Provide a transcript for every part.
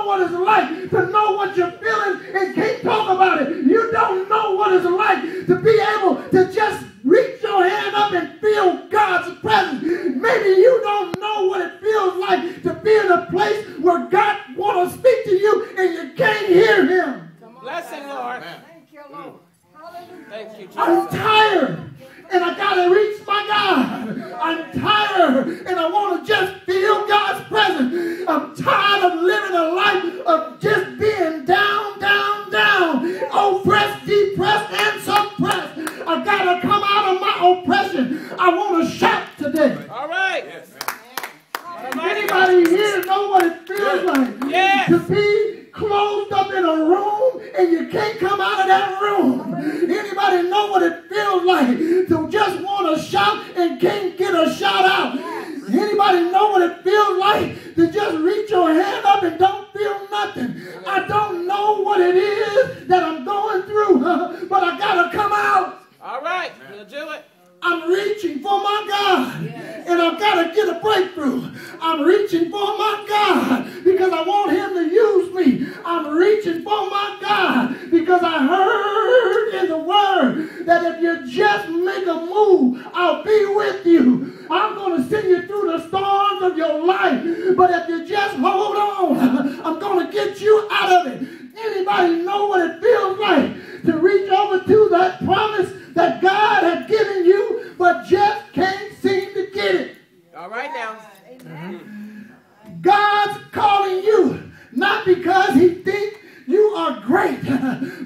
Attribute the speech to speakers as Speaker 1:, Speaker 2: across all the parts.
Speaker 1: what it's like to know what you're feeling and can't talk about it. You don't know what it's like to be able to just reach your hand up and feel God's presence. Maybe you don't know what it feels like to be in a place where God wants to speak to you and you can't hear him.
Speaker 2: Blessing, Lord. Thank you, Lord. Thank you, Jesus.
Speaker 1: I'm tired and I got to reach my God. I'm tired and I want to just feel God's presence. I'm tired of living a life of just being down, down, down, oppressed, depressed, and suppressed. I got to come out of my oppression. I want to shout today.
Speaker 2: All right.
Speaker 3: Yes.
Speaker 1: Anybody here know what it feels like to be closed up in a room and you can't come out of that room? Anybody know what it feels like to just want to shout and can't get a shout out? Anybody know what it feels like to just reach your hand up and don't feel nothing? I don't know what it is that I'm going through, but I got to come out.
Speaker 2: All right, we'll do it.
Speaker 1: I'm reaching for my God, and I've got to get a breakthrough. I'm reaching for my God because I want him to use me. I'm reaching for my God because I heard in the word that if you just make a move, I'll be with you. I'm going to send you through the storms of your life, but if you just hold on, I'm going to get you out of it. Anybody know what it feels like to reach over to that promise that God had given you, but just can't seem to get it?
Speaker 2: All right now.
Speaker 1: God's calling you not because he thinks you are great,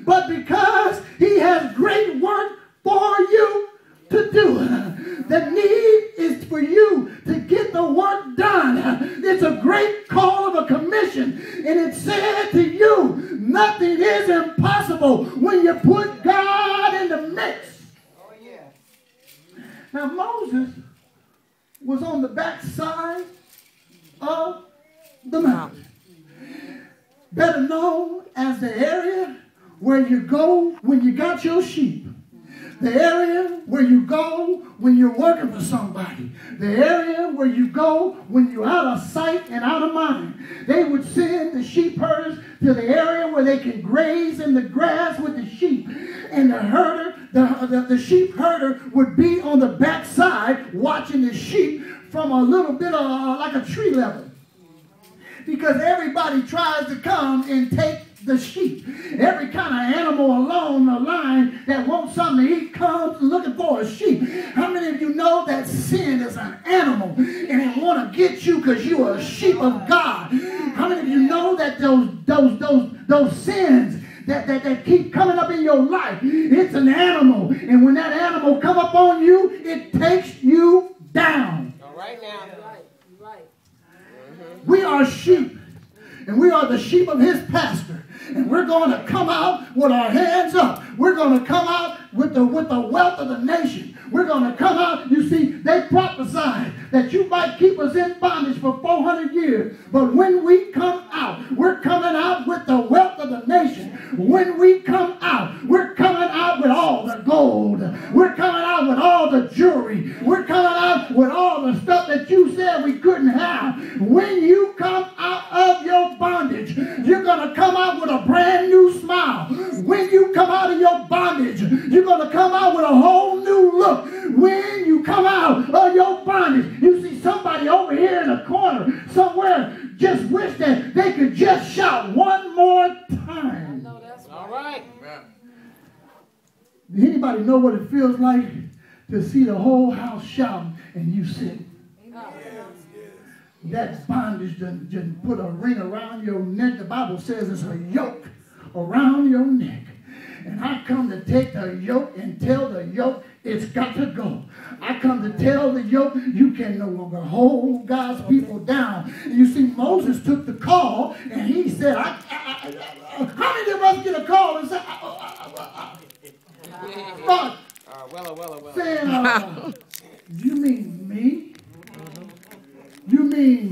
Speaker 1: but because he has great work for you to do. The need is for you to get the work done. It's a great call of a commission, and it said to you, nothing is impossible when you put God in the mix. Now, Moses was on the backside of the mountain, better known as the area where you go when you got your sheep, the area where you go when you're working for somebody, the area where you go when you're out of sight and out of mind. They would send the sheep herders to the area where they can graze in the grass with the sheep, and the herder, the sheep herder would be on the backside watching the sheep from a little bit of like a tree level, because everybody tries to come and take the sheep. Every kind of animal along the line that wants something to eat comes looking for a sheep. How many of you know that sin is an animal and it want to get you because you are a sheep of God? How many of you know that those sins that keep coming up in your life, it's an animal, and when that animal come up on you, it takes you down.
Speaker 2: All right now.
Speaker 4: Right.
Speaker 1: We are sheep, and we are the sheep of his pasture, and we're going to come out with our hands up. We're going to come out with the wealth of the nation. We're going to come out. You see, they prophesied that you might keep us in bondage for 400 years. But when we come out, we're coming out with the wealth of the nation. When we come out, we're coming out with all the gold. We're coming out with all the jewelry. We're coming out with all the stuff that you said we couldn't have. When you come out of your bondage, you're going to come out with a brand new smile. When you come out of your bondage, you're going to come out with a whole new look. When you come out of your bondage, you see somebody over here in a corner somewhere just wish that they could just shout one more time.
Speaker 2: All right.
Speaker 1: Does anybody know what it feels like to see the whole house shouting and you sitting? That bondage didn't put a ring around your neck. The Bible says it's a yoke around your neck. And I come to take the yoke and tell the yoke it's got to go. I come to tell the yoke you can no longer hold God's people down. And you see, Moses took the call and he said, how many of us get a call and say, saying, you mean me? You mean